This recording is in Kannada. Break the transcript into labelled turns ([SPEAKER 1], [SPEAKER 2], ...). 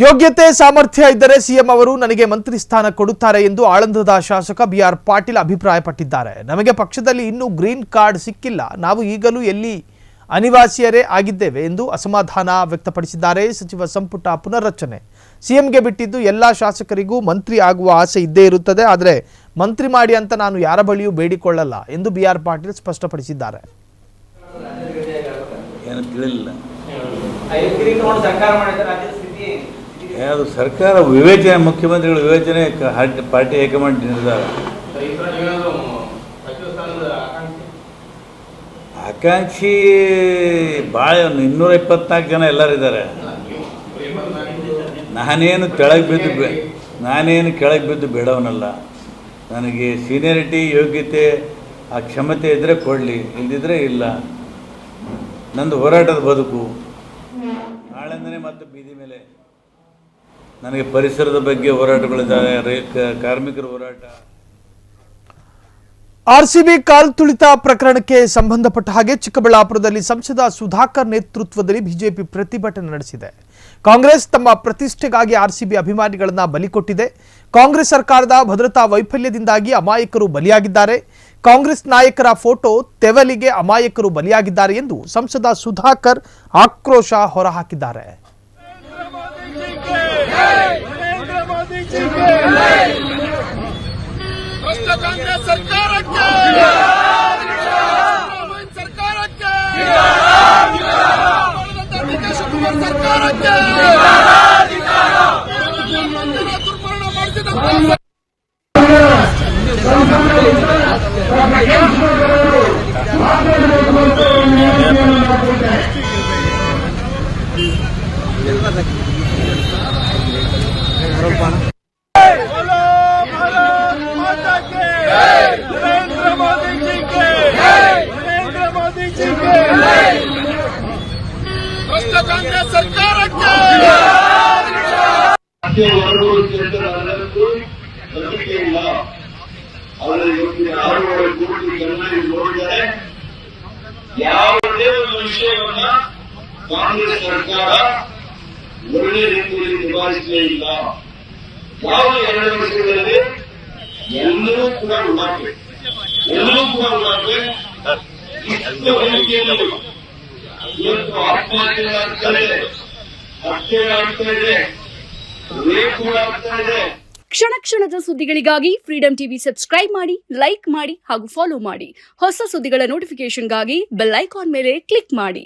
[SPEAKER 1] ಯೋಗ್ಯತೆ ಸಾಮರ್ಥ್ಯ ಇದ್ದರೆ ಸಿಎಂ ಅವರು ನನಗೆ ಮಂತ್ರಿ ಸ್ಥಾನ ಕೊಡುತ್ತಾರೆ ಎಂದು ಆಳಂದದ ಶಾಸಕ ಬಿಆರ್ ಪಾಟೀಲ್ ಅಭಿಪ್ರಾಯಪಟ್ಟಿದ್ದಾರೆ. ನಮಗೆ ಪಕ್ಷದಲ್ಲಿ ಇನ್ನೂ ಗ್ರೀನ್ ಕಾರ್ಡ್ ಸಿಕ್ಕಿಲ್ಲ, ನಾವು ಈಗಲೂ ಎಲ್ಲಿ ಅನಿವಾಸಿಯರೇ ಆಗಿದ್ದೇವೆ ಎಂದು ಅಸಮಾಧಾನ ವ್ಯಕ್ತಪಡಿಸಿದ್ದಾರೆ. ಸಚಿವ ಸಂಪುಟ ಪುನರ್ರಚನೆ ಸಿಎಂಗೆ ಬಿಟ್ಟಿದ್ದು ಎಲ್ಲ ಶಾಸಕರಿಗೂ ಮಂತ್ರಿ ಆಗುವ ಆಸೆ ಇದ್ದೇ ಇರುತ್ತದೆ, ಆದರೆ ಮಂತ್ರಿ ಮಾಡಿ ಅಂತ ನಾನು ಯಾರ ಬಳಿಯೂ ಬೇಡಿಕೊಳ್ಳಲ್ಲ ಎಂದು ಬಿಆರ್ ಪಾಟೀಲ್ ಸ್ಪಷ್ಟಪಡಿಸಿದ್ದಾರೆ.
[SPEAKER 2] ಅದು ಸರ್ಕಾರ ವಿವೇಚನೆ, ಮುಖ್ಯಮಂತ್ರಿಗಳ ವಿವೇಚನೆ, ಪಾರ್ಟಿ ಹೈಕಮಾಂಡ್ ನಿರ್ಧಾರ. ಆಕಾಂಕ್ಷಿ ಭಾಳ 224 ಜನ ಎಲ್ಲರಿದ್ದಾರೆ. ನಾನೇನು ಕೆಳಗೆ ಬಿದ್ದು ಬೇಡವನಲ್ಲ. ನನಗೆ ಸೀನಿಯರಿಟಿ, ಯೋಗ್ಯತೆ, ಆ ಕ್ಷಮತೆ ಇದ್ದರೆ ಕೊಡಲಿ, ಇಲ್ಲದಿದ್ದರೆ ಇಲ್ಲ. ನಂದು ಹೋರಾಟದ ಬದುಕು. ನಾಳೆಂದನೇ ಮತ್ತು ಬೀದಿ ಮೇಲೆ ನನಗೆ ಪರಿಸರದ ಬಗ್ಗೆ ಹೋರಾಟಗಳಿದ್ದಾವೆ, ಕಾರ್ಮಿಕರ ಹೋರಾಟ.
[SPEAKER 1] ಆರ್ಸಿಬಿ ಕಾಲ್ ತುಳಿತ ಪ್ರಕರಣಕ್ಕೆ ಸಂಬಂಧಪಟ್ಟ ಹಾಗೆ ಚಿಕ್ಕಬಳ್ಳಾಪುರದಲ್ಲಿ ಸಂಸದ ಸುಧಾಕರ್ ನೇತೃತ್ವದಲ್ಲಿ ಬಿಜೆಪಿ ಪ್ರತಿಭಟನೆ ನಡೆಸಿದೆ. ಕಾಂಗ್ರೆಸ್ ತಮ್ಮ ಪ್ರತಿಷ್ಠೆಗಾಗಿ ಆರ್ಸಿಬಿ ಅಭಿಮಾನಿಗಳನ್ನ ಬಲಿ ಕೊಟ್ಟಿದೆ. ಕಾಂಗ್ರೆಸ್ ಸರ್ಕಾರದ ಭದ್ರತಾ ವೈಫಲ್ಯದಿಂದಾಗಿ ಅಮಾಯಕರು ಬಲಿಯಾಗಿದ್ದಾರೆ. ಕಾಂಗ್ರೆಸ್ ನಾಯಕರ ಫೋಟೋ ತೆವಲಿಗೆ ಅಮಾಯಕರು ಬಲಿಯಾಗಿದ್ದಾರೆ ಎಂದು ಸಂಸದ ಸುಧಾಕರ್ ಆಕ್ರೋಶ ಹೊರಹಾಕಿದ್ದಾರೆ.
[SPEAKER 3] ಕಾಂಗ್ರೆಸ್ ಸರ್ಕಾರಕ್ಕೆ ಸರ್ಕಾರಕ್ಕೆ ದುರ್ಮರಣ ಮಾಡಿಸಿದ ಕಾಂಗ್ರೆಸ್ ಸರ್ಕಾರಕ್ಕೆ
[SPEAKER 4] ಯಾವುದೇ ಒಂದು ವಿಷಯವನ್ನ ಕಾಂಗ್ರೆಸ್ ಸರ್ಕಾರ ಒಳ್ಳೆ ರೀತಿಯಲ್ಲಿ ನಿಭಾಯಿಸಲೇ ಇಲ್ಲ. ಯಾವ 2 ವರ್ಷಗಳಲ್ಲಿ ಎಲ್ಲರೂ ಕೂಡ ಉಳ್ಳಾಗ್ಬೇಕು. ಇಷ್ಟು ವೇದಿಕೆಯಲ್ಲಿ ಇವತ್ತು ಆತ್ಮಹತ್ಯೆ ಆಗ್ತಾ ಇದೆ, ಹತ್ಯೆ ಆಗ್ತಾ ಇದೆ, ರೇಪ್ ಕೂಡ ಆಗ್ತಾ ಇದೆ.
[SPEAKER 5] ಕ್ಷಣ ಕ್ಷಣದ ಸುದ್ದಿಗಳಿಗಾಗಿ ಫ್ರೀಡಂ ಟಿವಿ ಸಬ್ಸ್ಕ್ರೈಬ್ ಮಾಡಿ, ಲೈಕ್ ಮಾಡಿ ಹಾಗೂ ಫಾಲೋ ಮಾಡಿ. ಹೊಸ ಸುದ್ದಿಗಳ ನೋಟಿಫಿಕೇಶನ್ಗಾಗಿ ಬೆಲ್ ಐಕಾನ್ ಮೇಲೆ ಕ್ಲಿಕ್ ಮಾಡಿ.